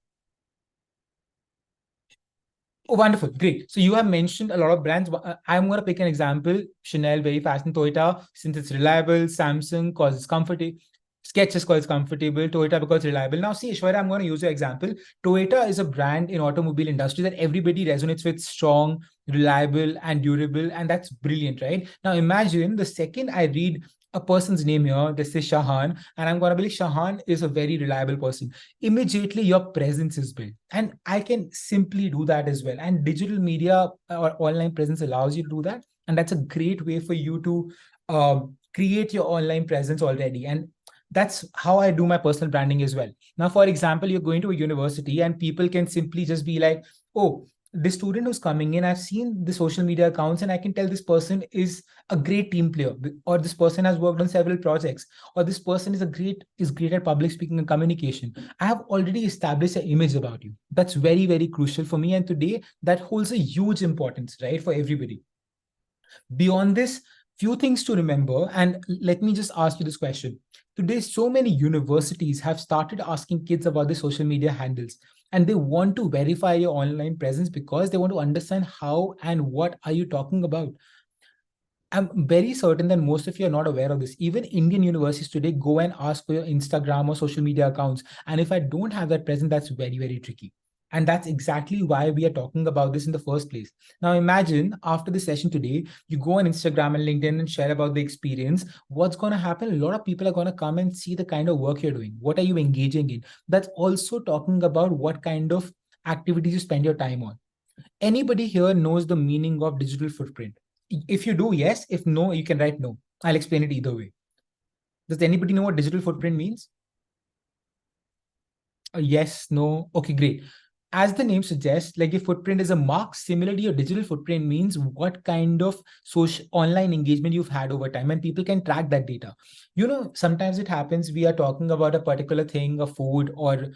E: wonderful. Great. So you have mentioned a lot of brands. I'm going to pick an example. Chanel, very fast, and Toyota, since it's reliable. Samsung, because it's comfortable. Skechers, because it's comfortable. Toyota, because it's reliable. Now, see, Ishwarya, I'm going to use your example. Toyota is a brand in automobile industry that everybody resonates with, strong, reliable, and durable. And that's brilliant, right? Now, imagine the second I read a person's name here, this is Shahan, and I'm going to be like, Shahan is a very reliable person. Immediately your presence is built. And I can simply do that as well. And digital media or online presence allows you to do that. And that's a great way for you to create your online presence already. And that's how I do my personal branding as well. Now, for example, you're going to a university and people can simply just be like, oh, this student who's coming in, I've seen the social media accounts and I can tell this person is a great team player, or this person has worked on several projects, or this person is great at public speaking and communication. I have already established an image about you. That's very, very crucial for me. And today that holds a huge importance, right, for everybody. Beyond this, few things to remember. And let me just ask you this question. Today, so many universities have started asking kids about the social media handles, and they want to verify your online presence because they want to understand how and what are you talking about. I'm very certain that most of you are not aware of this. Even Indian universities today go and ask for your Instagram or social media accounts. And if I don't have that present, that's very, very tricky. And that's exactly why we are talking about this in the first place. Now, imagine after the session today, you go on Instagram and LinkedIn and share about the experience. What's going to happen? A lot of people are going to come and see the kind of work you're doing. What are you engaging in? That's also talking about what kind of activities you spend your time on. Anybody here knows the meaning of digital footprint? If you do, yes. If no, you can write no. I'll explain it either way. Does anybody know what digital footprint means? Yes, no. Okay, great. as the name suggests, like your footprint is a mark. Similarly, your digital footprint means what kind of social online engagement you've had over time, and people can track that data. Sometimes it happens, we are talking about a particular thing, a food or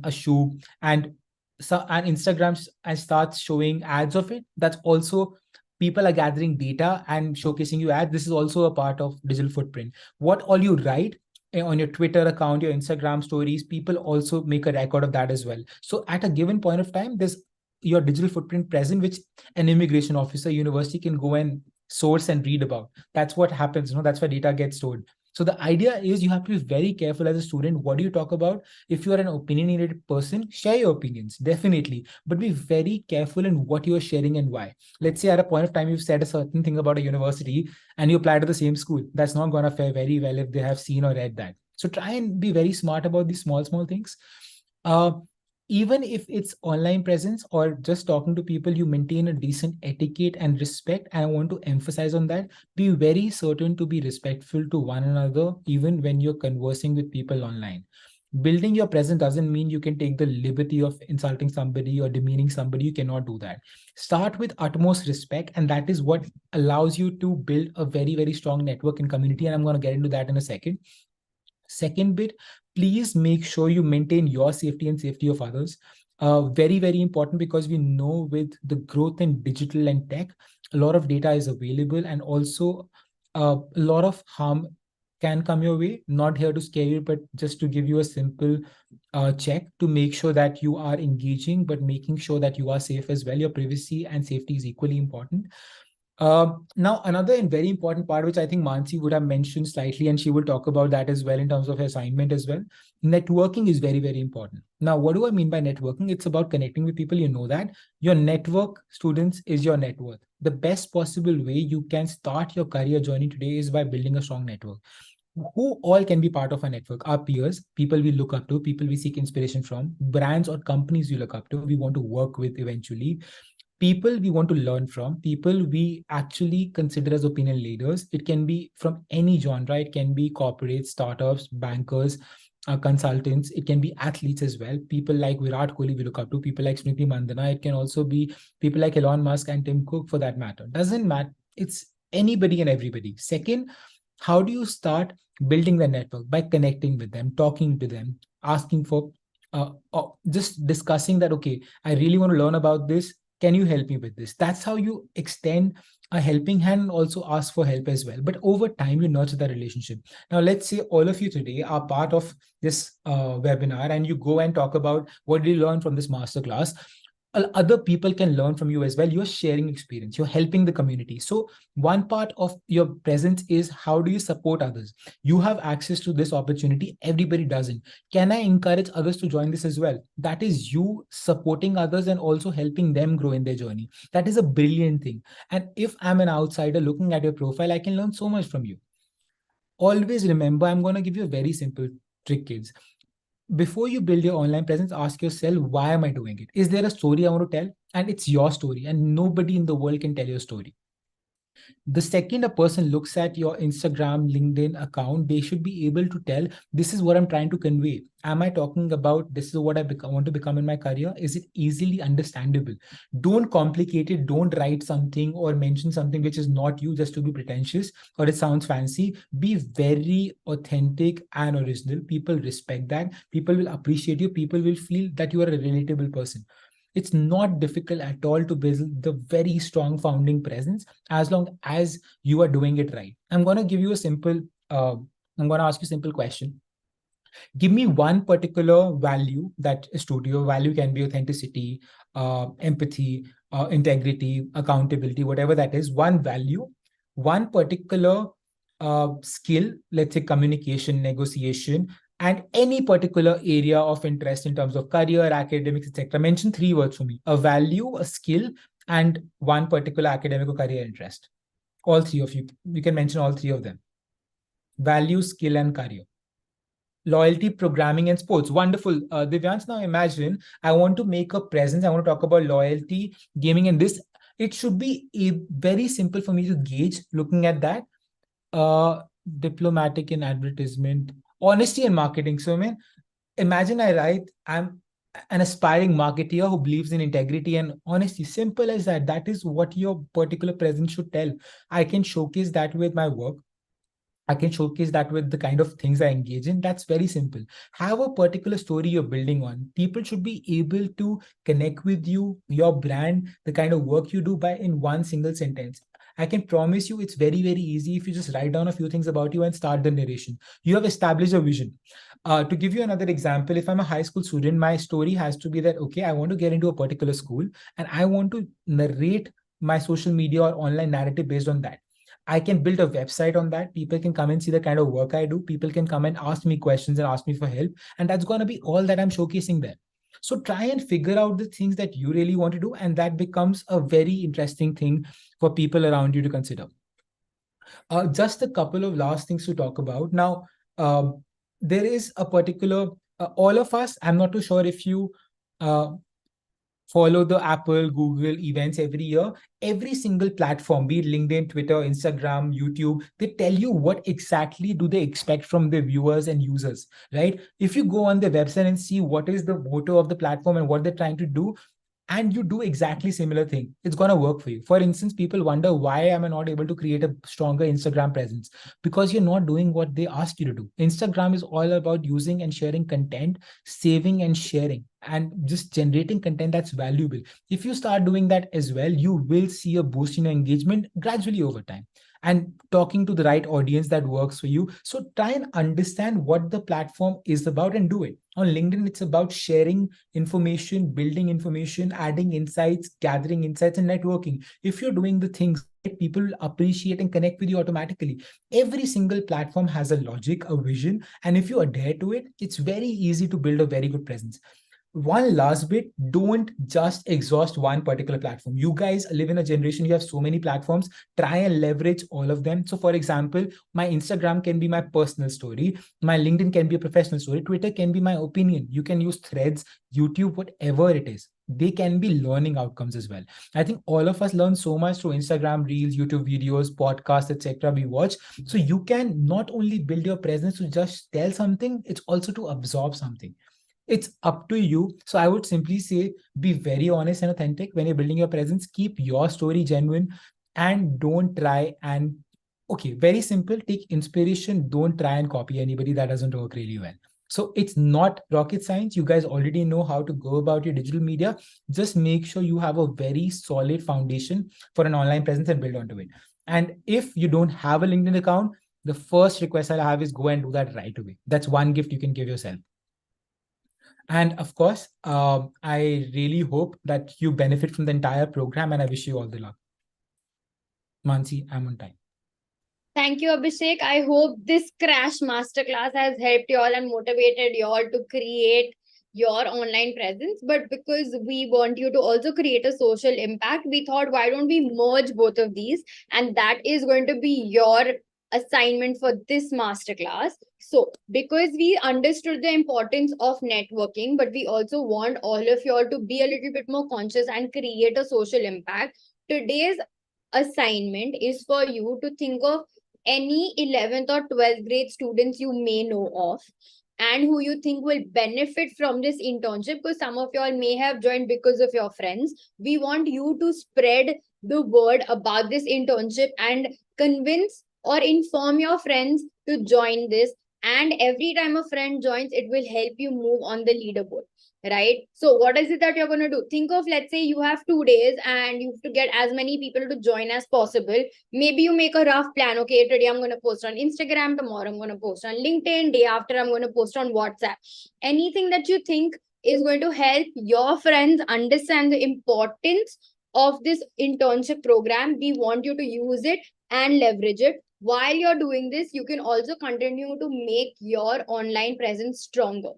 E: a shoe, and Instagram and starts showing ads of it. That's also, people are gathering data and showcasing you ads. This is also a part of digital footprint. What all you write on your Twitter account, your Instagram stories, people also make a record of that as well. So at a given point of time, there's your digital footprint present, which an immigration officer, university can go and source and read about. That's what happens. That's why data gets stored. So the idea is you have to be very careful as a student. What do you talk about? If you are an opinionated person, share your opinions, definitely, but be very careful in what you are sharing and why. Let's say at a point of time, you've said a certain thing about a university and you apply to the same school. That's not going to fare very well if they have seen or read that. So try and be very smart about these small things. Even if it's online presence or just talking to people, you maintain a decent etiquette and respect. And I want to emphasize on that. Be very certain to be respectful to one another, even when you're conversing with people online. Building your presence doesn't mean you can take the liberty of insulting somebody or demeaning somebody. You cannot do that. Start with utmost respect, and that is what allows you to build a very, very strong network and community. And I'm going to get into that in a second. Second bit, please make sure you maintain your safety and safety of others. Very, very important, because we know with the growth in digital and tech, a lot of data is available, and also a lot of harm can come your way. Not here to scare you, but just to give you a simple check to make sure that you are engaging, but making sure that you are safe as well. Your privacy and safety is equally important. Now, another and very important part, which I think Mansi would have mentioned slightly, and she will talk about that as well in terms of her assignment as well. Networking is very, very important. Now, what do I mean by networking? It's about connecting with people. You know that your network, students, is your net worth. The best possible way you can start your career journey today is by building a strong network. Who all can be part of a network? Our peers, people we look up to, people we seek inspiration from, brands or companies we look up to, we want to work with eventually, people we want to learn from, people we actually consider as opinion leaders. It can be from any genre. It can be corporates, startups, bankers, consultants. It can be athletes as well. People like Virat Kohli we look up to, people like Smriti Mandana. It can also be people like Elon Musk and Tim Cook for that matter. Doesn't matter. It's anybody and everybody. Second, how do you start building the network? By connecting with them, talking to them, asking for, just discussing that, okay, I really want to learn about this. Can you help me with this? That's how you extend a helping hand, and also ask for help as well. But over time, you nurture the relationship. Now, let's say all of you today are part of this webinar, and you go and talk about what did you learn from this masterclass. Other people can learn from you as well. You're sharing experience, you're helping the community. So one part of your presence is how do you support others? You have access to this opportunity, everybody doesn't. Can I encourage others to join this as well? That is you supporting others and also helping them grow in their journey. That is a brilliant thing. And if I'm an outsider looking at your profile, I can learn so much from you. Always remember, I'm going to give you a very simple trick, kids. Before you build your online presence, ask yourself, why am I doing it? Is there a story I want to tell? And it's your story, and nobody in the world can tell your story. The second a person looks at your Instagram, LinkedIn account, they should be able to tell, this is what I'm trying to convey. Am I talking about this is what I want to become in my career? Is it easily understandable? Don't complicate it. Don't write something or mention something which is not you just to be pretentious or it sounds fancy. Be very authentic and original. People respect that. People will appreciate you. People will feel that you are a relatable person. It's not difficult at all to build the very strong founding presence as long as you are doing it right. I'm going to give you a simple, I'm going to ask you a simple question. Give me one particular value that is true to you. Value can be authenticity, empathy, integrity, accountability, whatever that is. One value, one particular skill, let's say communication, negotiation, and any particular area of interest in terms of career, academics, etc. Mention 3 words for me: a value, a skill, and one particular academic or career interest. All 3 of you. You can mention all 3 of them. Value, skill, and career. Loyalty, programming, and sports. Wonderful. Divyans, now imagine I want to make a presence. I want to talk about loyalty, gaming, and this. It should be very simple for me to gauge looking at that. Diplomatic in advertisement, honesty and marketing. So, I mean, imagine I write, I'm an aspiring marketeer who believes in integrity and honesty. Simple as that. That is what your particular presence should tell. I can showcase that with my work. I can showcase that with the kind of things I engage in. That's very simple. Have a particular story you're building on. People should be able to connect with you, your brand, the kind of work you do by in one single sentence. I can promise you it's very, very easy if you just write down a few things about you and start the narration. You have established a vision. To give you another example, if I'm a high school student, my story has to be that, okay, I want to get into a particular school and I want to narrate my social media or online narrative based on that. I can build a website on that. People can come and see the kind of work I do. People can come and ask me questions and ask me for help. And that's going to be all that I'm showcasing there. So try and figure out the things that you really want to do. And that becomes a very interesting thing for people around you to consider. Just a couple of last things to talk about. Now, there is a particular, all of us, I'm not too sure if you follow the Apple, Google events every year. Every single platform, be it LinkedIn, Twitter, Instagram, YouTube, they tell you what exactly do they expect from their viewers and users, right? If you go on their website and see what is the motto of the platform and what they're trying to do, and you do exactly similar thing, it's going to work for you. For instance, people wonder, why am I not able to create a stronger Instagram presence? Because you're not doing what they ask you to do. Instagram is all about using and sharing content, saving and sharing, and just generating content that's valuable. If you start doing that as well, you will see a boost in your engagement gradually over time, and talking to the right audience that works for you. So try and understand what the platform is about and do it. On LinkedIn, it's about sharing information, building information, adding insights, gathering insights, and networking. If you're doing the things, people appreciate and connect with you automatically. Every single platform has a logic, a vision, and if you adhere to it, it's very easy to build a very good presence. One last bit, don't just exhaust one particular platform. You guys live in a generation, you have so many platforms, try and leverage all of them. So for example, my Instagram can be my personal story, my LinkedIn can be a professional story, Twitter can be my opinion. You can use Threads, YouTube, whatever it is. They can be learning outcomes as well. I think all of us learn so much through Instagram reels, YouTube videos, podcasts, etc. we watch. So you can not only build your presence to just tell something, it's also to absorb something. It's up to you. So I would simply say, be very honest and authentic when you're building your presence. Keep your story genuine and don't try and, okay, very simple, take inspiration. Don't try and copy anybody. That doesn't work really well. So it's not rocket science. You guys already know how to go about your digital media. Just make sure you have a very solid foundation for an online presence and build onto it. And if you don't have a LinkedIn account, the first request I'll have is go and do that right away. That's one gift you can give yourself. And of course, I really hope that you benefit from the entire program, and I wish you all the luck. Mansi, I'm on time.
A: Thank you, Abhishek. I hope this crash masterclass has helped you all and motivated you all to create your online presence. But because we want you to also create a social impact, we thought, why don't we merge both of these? And that is going to be your assignment for this masterclass. So, because we understood the importance of networking, but we also want all of you all to be a little bit more conscious and create a social impact, today's assignment is for you to think of any 11th or 12th grade students you may know of and who you think will benefit from this internship, because some of y'all may have joined because of your friends. We want you to spread the word about this internship and convince or inform your friends to join this. And every time a friend joins, it will help you move on the leaderboard, right? So what is it that you're going to do? Think of, let's say you have 2 days and you have to get as many people to join as possible. Maybe you make a rough plan. Okay, today I'm going to post on Instagram, tomorrow I'm going to post on LinkedIn, day after I'm going to post on WhatsApp. Anything that you think is going to help your friends understand the importance of this internship program, we want you to use it and leverage it. While you're doing this, you can also continue to make your online presence stronger.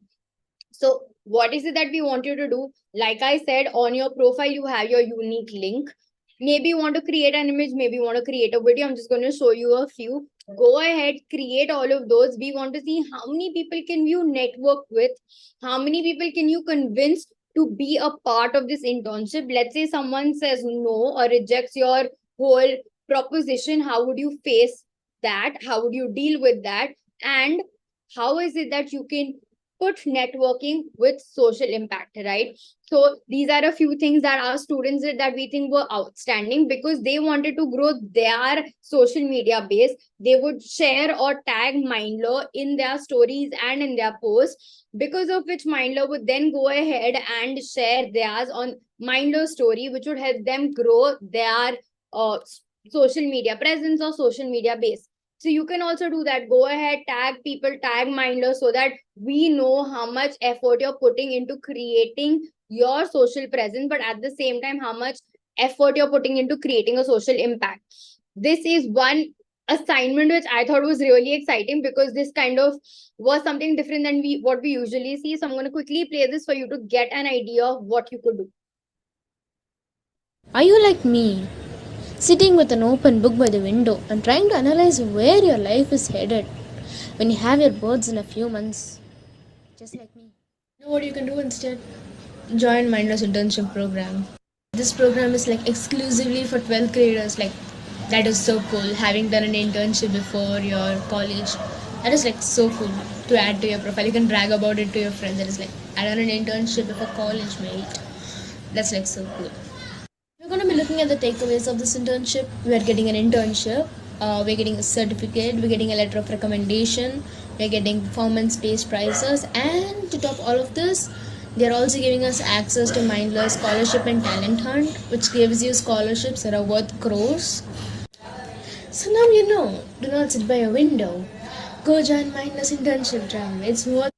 A: So what is it that we want you to do? Like I said, on your profile, you have your unique link. Maybe you want to create an image, maybe you want to create a video. I'm just going to show you a few. Go ahead, create all of those. We want to see how many people can you network with, how many people can you convince to be a part of this internship. Let's say someone says no or rejects your whole proposition. How would you face that? How would you deal with that? And how is it that you can put networking with social impact, right? So these are a few things that our students did that we think were outstanding because they wanted to grow their social media base. They would share or tag Mindler in their stories and in their posts, because of which Mindler would then go ahead and share theirs on Mindler story, which would help them grow their social media presence or social media base. So you can also do that. Go ahead, tag people, tag Mindler, so that we know how much effort you're putting into creating your social presence, but at the same time, how much effort you're putting into creating a social impact. This is one assignment which I thought was really exciting because this kind of was something different than what we usually see. So I'm going to quickly play this for you to get an idea of what you could do.
F: Are you like me, sitting with an open book by the window and trying to analyze where your life is headed when you have your birds in a few months? Just like me. You know what you can do instead? Join Mindless Internship Program. This program is like exclusively for 12th graders. Like, that is so cool. Having done an internship before your college, that is like so cool to add to your profile. You can brag about it to your friends. That is like, I done an internship before college, mate. That's like so cool. We're going to be looking at the takeaways of this internship. We're getting an internship, we're getting a certificate, we're getting a letter of recommendation, we're getting performance-based prizes, and to top all of this, they're also giving us access to Mindler Scholarship and Talent Hunt, which gives you scholarships that are worth crores. So now you know, do not sit by a window. Go join Mindler's internship drive. It's worth.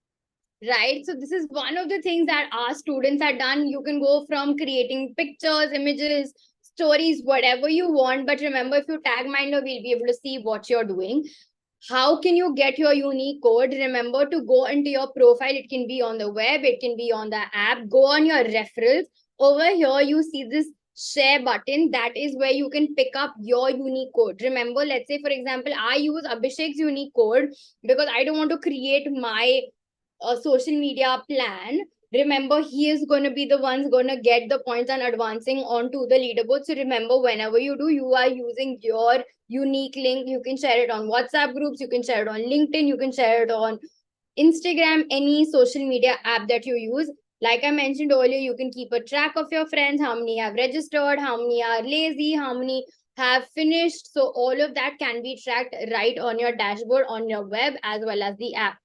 A: Right, so this is one of the things that our students had done. You can go from creating pictures, images, stories, whatever you want, but remember, if you tag Mindler, we'll be able to see what you're doing. How can you get your unique code? Remember to go into your profile. It can be on the web, it can be on the app. Go on your referrals. Over here you see this share button. That is where you can pick up your unique code. Remember, let's say for example, I use Abhishek's unique code because I don't want to create my social media plan. Remember, he is going to be the ones going to get the points and advancing onto the leaderboard. So remember, whenever you do, you are using your unique link. You can share it on WhatsApp groups, you can share it on LinkedIn, you can share it on Instagram, any social media app that you use. Like I mentioned earlier, you can keep a track of your friends, how many have registered, how many are lazy, how many have finished. So all of that can be tracked right on your dashboard on your web as well as the app.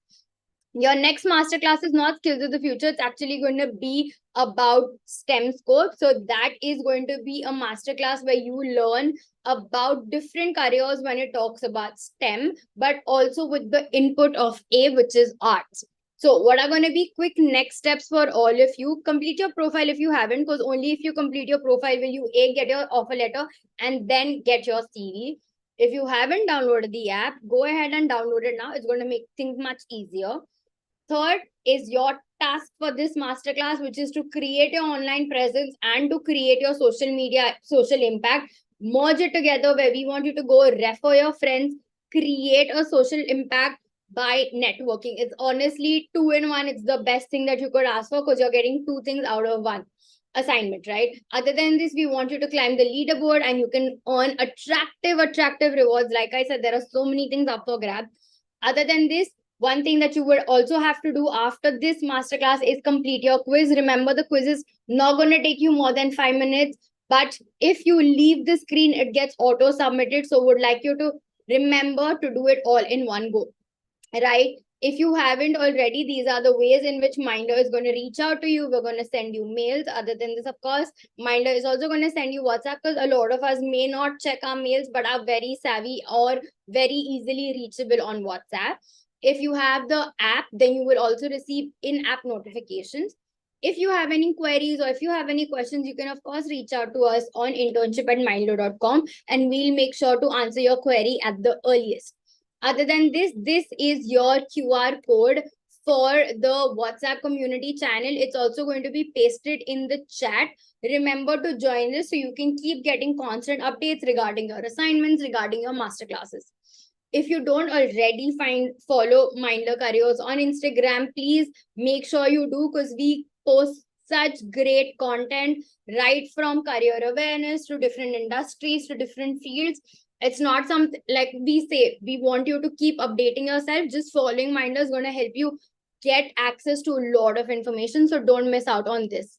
A: Your next masterclass is not Skills of the Future. It's actually going to be about STEM scope. So that is going to be a masterclass where you learn about different careers when it talks about STEM, but also with the input of A, which is arts. So what are going to be quick next steps for all of you? Complete your profile if you haven't, because only if you complete your profile will you A, get your offer letter and then get your CV. If you haven't downloaded the app, go ahead and download it now. It's going to make things much easier. Third is your task for this masterclass, which is to create your online presence and to create your social media, social impact. Merge it together where we want you to go refer your friends, create a social impact by networking. It's honestly 2-in-1. It's the best thing that you could ask for because you're getting two things out of one assignment, right? Other than this, we want you to climb the leaderboard and you can earn attractive rewards. Like I said, there are so many things up for grabs. Other than this, one thing that you would also have to do after this masterclass is complete your quiz. Remember, the quiz is not going to take you more than 5 minutes. But if you leave the screen, it gets auto-submitted. So would like you to remember to do it all in one go, right? If you haven't already, these are the ways in which Mindler is going to reach out to you. We're going to send you mails. Other than this, of course, Mindler is also going to send you WhatsApp because a lot of us may not check our mails but are very savvy or very easily reachable on WhatsApp. If you have the app, then you will also receive in-app notifications. If you have any queries or if you have any questions, you can of course reach out to us on internship@mindler.com and we'll make sure to answer your query at the earliest. Other than this, this is your QR code for the WhatsApp community channel. It's also going to be pasted in the chat. Remember to join this so you can keep getting constant updates regarding your assignments, regarding your masterclasses. If you don't already follow Mindler Careers on Instagram, please make sure you do because we post such great content right from career awareness to different industries to different fields. It's not something like we say, we want you to keep updating yourself. Just following Mindler is going to help you get access to a lot of information. So don't miss out on this.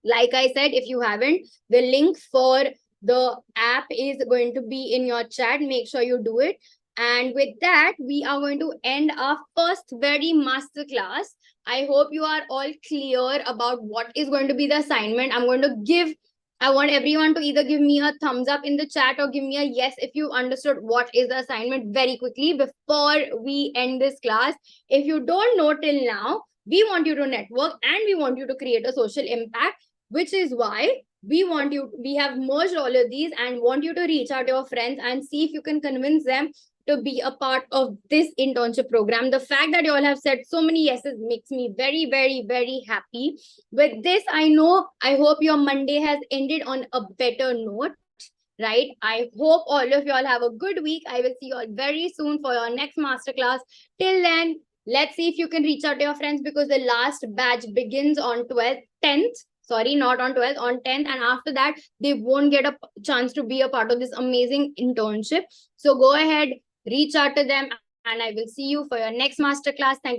A: Like I said, if you haven't, the link for the app is going to be in your chat. Make sure you do it. And with that, we are going to end our first very master class. I hope you are all clear about what is going to be the assignment. I want everyone to either give me a thumbs up in the chat or give me a yes if you understood what is the assignment very quickly before we end this class. If you don't know till now, we want you to network and we want you to create a social impact, which is why we have merged all of these and want you to reach out to your friends and see if you can convince them to be a part of this internship program. The fact that you all have said so many yeses makes me very, very, very happy. With this, I hope your Monday has ended on a better note, right? I hope all of you all have a good week. I will see you all very soon for your next masterclass. Till then, let's see if you can reach out to your friends, because the last batch begins on 10th. Sorry, not on 12th, on 10th. And after that, they won't get a chance to be a part of this amazing internship. So go ahead, reach out to them, and I will see you for your next masterclass. Thank you.